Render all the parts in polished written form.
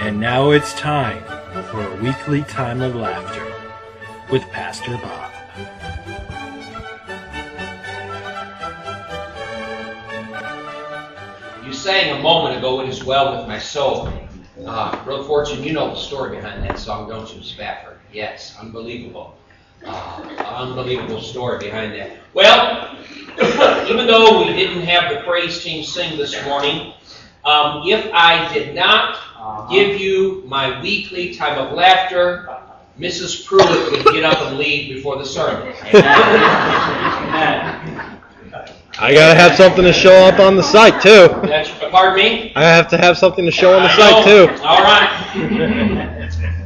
And now it's time for a weekly time of laughter with Pastor Bob. You sang a moment ago, "It Is Well With My Soul." Brother Fortune, you know the story behind that song, don't you, Spafford? Yes, unbelievable. Unbelievable story behind that. Well, even though we didn't have the praise team sing this morning, if I did not give you my weekly time of laughter, Mrs. Pruitt would get up and leave before the sermon. I gotta have something to show up on the site too. Pardon me? I have to have something to show on the site too. All right.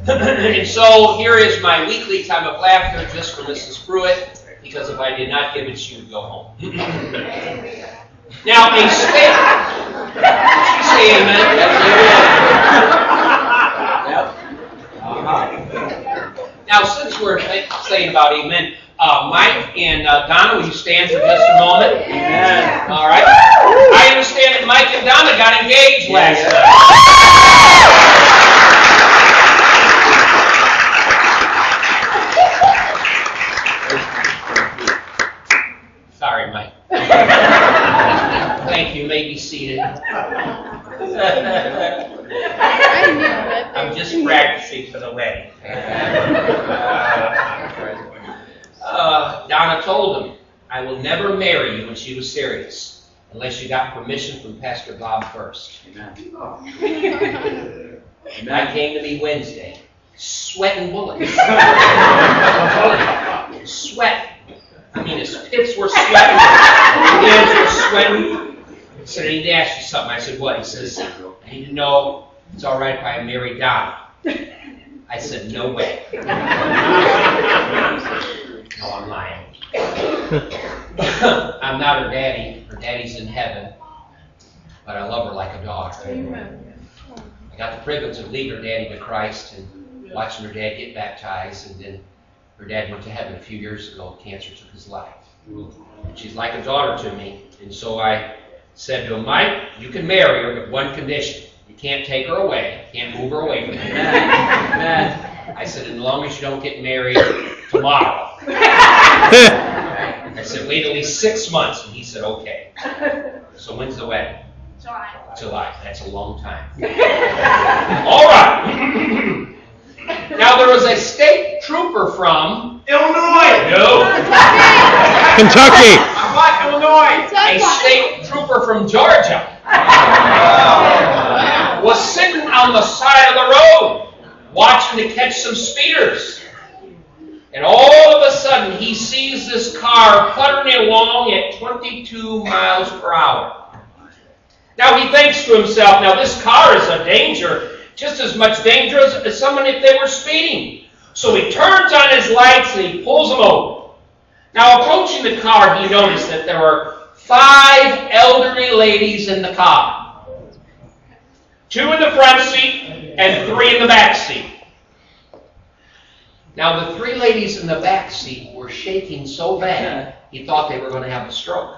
And so here is my weekly time of laughter just for Mrs. Pruitt, because if I did not give it, she would go home. Now, a state. She say amen. Now, since we're saying about amen, Mike and Donna, will you stand for just a moment? Amen. All right. I understand that Mike and Donna got engaged last night. Sorry, Mike. Thank you. You may be seated. I'm just practicing for the wedding. Donna told him, "I will never marry you," when she was serious, unless you got permission from Pastor Bob first. Amen. I came to me Wednesday, sweating bullets. Sweat. I mean, his hips were sweating, his hands were sweating. I said, "I need to ask you something." I said, "What?" He says, "I need to know it's all right if I marry Donna." I said, "No way." No, I'm lying. I'm not her daddy. Her daddy's in heaven. But I love her like a daughter. I got the privilege of leading her daddy to Christ and watching her dad get baptized. And then her dad went to heaven a few years ago. Cancer took his life. She's like a daughter to me. And so I said to him, "Mike, you can marry her, but one condition. You can't take her away. You can't move her away from me." I said, "As long as you don't get married tomorrow." I said, "Wait at least 6 months." And he said, "Okay." So when's the wedding? July. That's a long time. All right. Now there was a state trooper from Illinois. No. Kentucky. Illinois. A state trooper from Georgia was sitting on the side of the road watching to catch some speeders. And all of a sudden, he sees this car puttering along at 22 miles per hour. Now, he thinks to himself, now this car is a danger, just as much danger as someone if they were speeding. So he turns on his lights and he pulls them over. Now, approaching the car, he noticed that there were 5 elderly ladies in the car. 2 in the front seat and 3 in the back seat. Now, the 3 ladies in the back seat were shaking so bad, he thought they were going to have a stroke.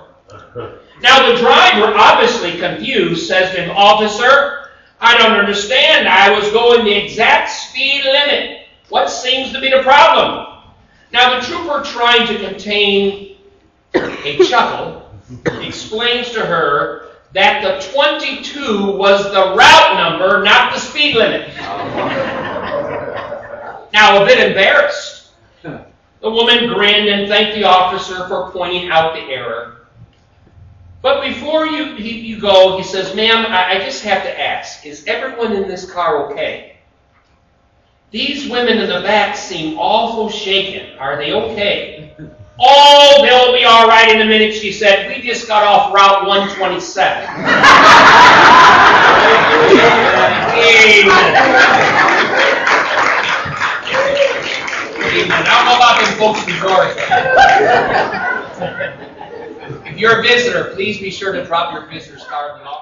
Now, the driver, obviously confused, says to him, "Officer, I don't understand. I was going the exact speed limit. What seems to be the problem?" Now, the trooper, trying to contain a chuckle, explains to her that the 22 was the route number, not the speed limit. Now, a bit embarrassed, the woman grinned and thanked the officer for pointing out the error. But before you go, he says, "Ma'am, I just have to ask, is everyone in this car okay? These women in the back seem awful shaken. Are they okay?" "Oh, they'll be all right in a minute," she said. "We just got off Route 127. Amen. Amen. I don't know about them folks in Georgia. If you're a visitor, please be sure to drop your visitor's card in the office.